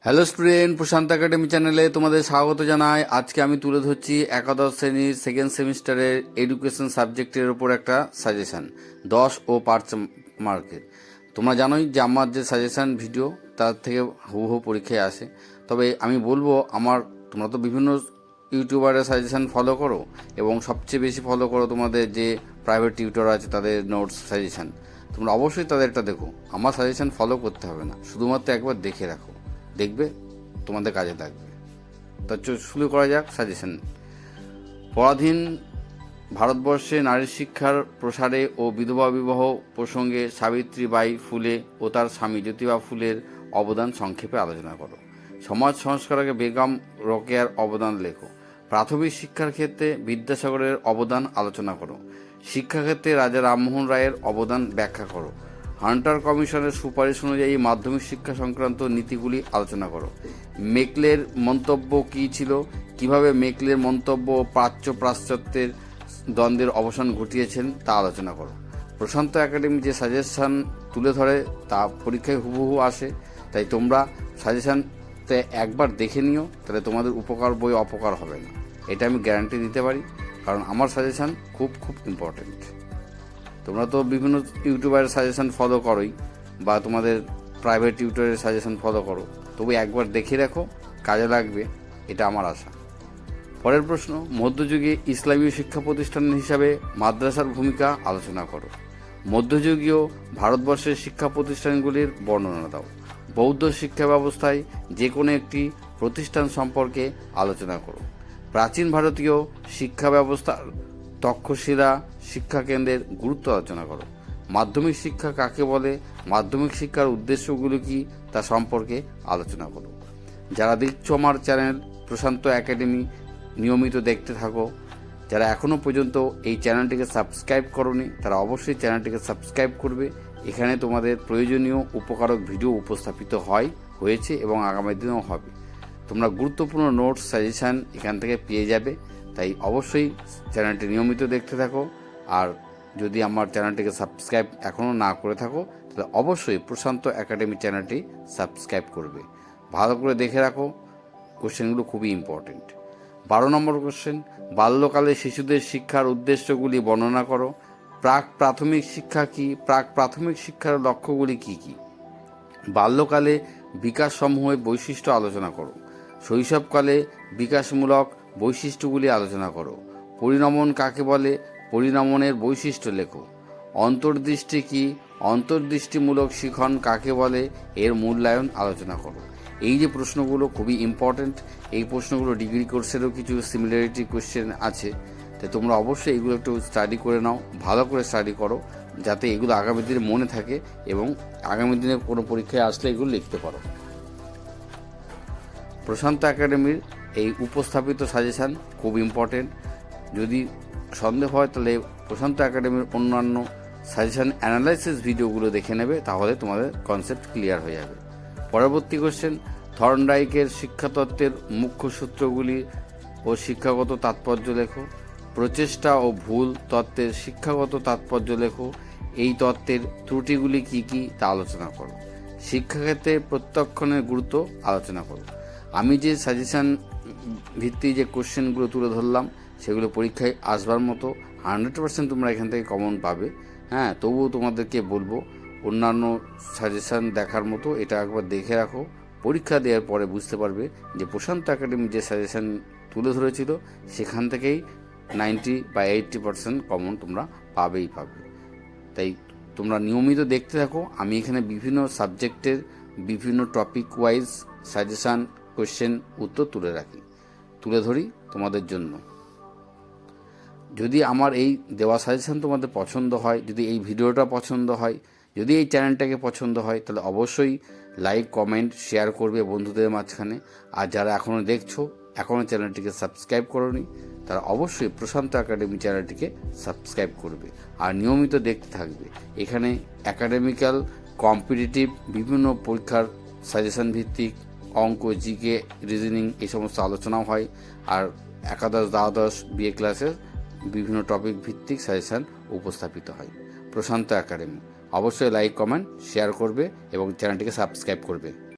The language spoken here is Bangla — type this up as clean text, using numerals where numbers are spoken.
হ্যালো স্টুডেন্ট, প্রশান্ত একাডেমি চ্যানেলে তোমাদের স্বাগত জানাই। আজকে আমি তুলে ধরছি একাদশ শ্রেণীর সেকেন্ড সেমিস্টারের এডুকেশন সাবজেক্টের ওপর একটা সাজেশান 10 ও 5 মার্কের। তোমরা জানোই যে আমার যে সাজেশান ভিডিও তার থেকে হুবহু পরীক্ষায় আসে। তবে আমি বলবো, তোমরা তো বিভিন্ন ইউটিউবারের সাজেশান ফলো করো এবং সবচেয়ে বেশি ফলো করো তোমাদের যে প্রাইভেট টিউটর আছে তাদের নোটস সাজেশান। তোমরা অবশ্যই তাদেরটা দেখো। আমার সাজেশান ফলো করতে হবে না, শুধুমাত্র একবার দেখে রাখো, দেখবে তোমাদের কাজে লাগবে। তো শুরু করা যাক সাজেশন। পরাধীন ভারতবর্ষে নারী শিক্ষার প্রসারে ও বিধবা বিবাহ প্রসঙ্গে সাবিত্রীবাই ফুলে ও তার স্বামী জ্যোতিবা ফুলের অবদান সংক্ষেপে আলোচনা করো। সমাজ সংস্কারকে বেগম রোকেয়ার অবদান লেখো। প্রাথমিক শিক্ষার ক্ষেত্রে বিদ্যাসাগরের অবদান আলোচনা করো। শিক্ষাক্ষেত্রে রাজা রামমোহন রায়ের অবদান ব্যাখ্যা করো। হান্টার কমিশনের সুপারিশ অনুযায়ী মাধ্যমিক শিক্ষা সংক্রান্ত নীতিগুলি আলোচনা করো। মেকলের মন্তব্য কী ছিল, কিভাবে মেকলের মন্তব্য প্রাচ্য পাশ্চাত্যের দ্বন্দ্বের অবসান ঘটিয়েছেন তা আলোচনা করো। প্রশান্ত একাডেমি যে সাজেশান তুলে ধরে তা পরীক্ষায় হুবহু আসে, তাই তোমরা সাজেশানতে একবার দেখে নিও, তাহলে তোমাদের উপকার বই অপকার হবে না, এটা আমি গ্যারান্টি দিতে পারি। কারণ আমার সাজেশান খুব ইম্পর্টেন্ট। তোমরা তো বিভিন্ন ইউটিউবারের সাজেশান ফলো করোই বা তোমাদের প্রাইভেট টিউটরের সাজেশান ফলো করো, তবু একবার দেখে রাখো, কাজে লাগবে, এটা আমার আশা। পরের প্রশ্ন, মধ্যযুগে ইসলামীয় শিক্ষা প্রতিষ্ঠান হিসাবে মাদ্রাসার ভূমিকা আলোচনা করো। মধ্যযুগীয় ভারতবর্ষের শিক্ষা প্রতিষ্ঠানগুলির বর্ণনা দাও। বৌদ্ধ শিক্ষা ব্যবস্থায় যে কোনো একটি প্রতিষ্ঠান সম্পর্কে আলোচনা করো। প্রাচীন ভারতীয় শিক্ষা ব্যবস্থার তক্ষশিলা শিক্ষা কেন্দ্রের গুরুত্ব আলোচনা করো। মাধ্যমিক শিক্ষা কাকে বলে, মাধ্যমিক শিক্ষার উদ্দেশ্যগুলো কী তা সম্পর্কে আলোচনা করো। যারা দেখছো আমার চ্যানেল প্রশান্ত একাডেমি, নিয়মিত দেখতে থাকো। যারা এখনও পর্যন্ত এই চ্যানেলটিকে সাবস্ক্রাইব করোনি তারা অবশ্যই চ্যানেলটিকে সাবস্ক্রাইব করবে। এখানে তোমাদের প্রয়োজনীয় উপকারক ভিডিও উপস্থাপিত হয়েছে এবং আগামী দিনেও হবে। তোমরা গুরুত্বপূর্ণ নোটস সাজেশান এখান থেকে পেয়ে যাবে, তাই অবশ্যই চ্যানেলটি নিয়মিত দেখতে থাকো। আর যদি আমার চ্যানেলটিকে সাবস্ক্রাইব এখনও না করে থাকো তাহলে অবশ্যই প্রশান্ত একাডেমি চ্যানেলটি সাবস্ক্রাইব করবে। ভালো করে দেখে রাখো, কোশ্চেনগুলো খুবই ইম্পর্টেন্ট। 12 নম্বর কোশ্চেন, বাল্যকালে শিশুদের শিক্ষার উদ্দেশ্যগুলি বর্ণনা করো। প্রাক প্রাথমিক শিক্ষা কী, প্রাক প্রাথমিক শিক্ষার লক্ষ্যগুলি কী কী। বাল্যকালে বিকাশসমূহের বৈশিষ্ট্য আলোচনা করো। শৈশবকালে বিকাশমূলক বৈশিষ্ট্যগুলি আলোচনা করো। পরিণমন কাকে বলে, পরিণমনের বৈশিষ্ট্য লেখো। অন্তর্দৃষ্টি কী, অন্তর্দৃষ্টিমূলক শিখন কাকে বলে, এর মূল্যায়ন আলোচনা করো। এই যে প্রশ্নগুলো খুবই ইম্পর্ট্যান্ট, এই প্রশ্নগুলো ডিগ্রি কোর্সেরও কিছু সিমিলারিটি কোশ্চেন আছে, তাই তোমরা অবশ্যই এগুলো একটু স্টাডি করে নাও, ভালো করে স্টাডি করো, যাতে এগুলো আগামী দিনে মনে থাকে এবং আগামী দিনে কোনো পরীক্ষায় আসলে এগুলো লিখতে পারো। প্রশান্ত একাডেমির এই উপস্থাপিত সাজেশান খুব ইম্পর্টেন্ট। যদি সন্দেহ হয় তাহলে প্রশান্ত একাডেমির অন্যান্য সাজেশান অ্যানালাইসিস ভিডিওগুলো দেখে নেবে, তাহলে তোমাদের কনসেপ্ট ক্লিয়ার হয়ে যাবে। পরবর্তী কোশ্চেন, থর্নডাইকের শিক্ষাতত্ত্বের মুখ্য সূত্রগুলি ও শিক্ষাগত তাৎপর্য লেখো। প্রচেষ্টা ও ভুল তত্ত্বের শিক্ষাগত তাৎপর্য লেখো। এই তত্ত্বের ত্রুটিগুলি কী কী তা আলোচনা করো। শিক্ষাক্ষেত্রে প্রত্যক্ষণের গুরুত্ব আলোচনা করো। আমি যে সাজেশান ভিত্তিক যে কোশ্চেনগুলো তুলে ধরলাম সেগুলো পরীক্ষায় আসবার মতো 100% তোমরা এখান থেকে কমন পাবে। হ্যাঁ, তবুও তোমাদেরকে বলবো অন্যান্য সাজেশান দেখার মতো এটা একবার দেখে রাখো। পরীক্ষা দেওয়ার পরে বুঝতে পারবে যে প্রশান্ত একাডেমি যে সাজেশান তুলে ধরেছিল সেখান থেকেই 90 বা 80% কমন তোমরা পাবে। তাই তোমরা নিয়মিত দেখতে থাকো। আমি এখানে বিভিন্ন সাবজেক্টের বিভিন্ন টপিক ওয়াইজ সাজেশান কোশ্চেন উত্তর তুলে ধরি তোমাদের জন্য। যদি আমার এই দেওয়া সাজেশান তোমাদের পছন্দ হয়, যদি এই ভিডিওটা পছন্দ হয়, যদি এই চ্যানেলটাকে পছন্দ হয়, তাহলে অবশ্যই লাইক কমেন্ট শেয়ার করবে বন্ধুদের মাঝখানে। আর যারা এখনও দেখছো, এখনও চ্যানেলটিকে সাবস্ক্রাইব করোনি, তারা অবশ্যই প্রশান্ত একাডেমি চ্যানেলটিকে সাবস্ক্রাইব করবে আর নিয়মিত দেখতে থাকবে। এখানে একাডেমিক্যাল কম্পিটিটিভ বিভিন্ন পরীক্ষার সাজেশান ভিত্তিক অঙ্ক, জিকে, রিজনিং এই সমস্ত আলোচনাও হয়। আর একাদশ, দ্বাদশ, বিএ ক্লাসের বিভিন্ন টপিক ভিত্তিক সাজেশান উপস্থাপিত হয়। প্রশান্ত একাডেমি অবশ্যই লাইক কমেন্ট শেয়ার করবে এবং চ্যানেলটিকে সাবস্ক্রাইব করবে।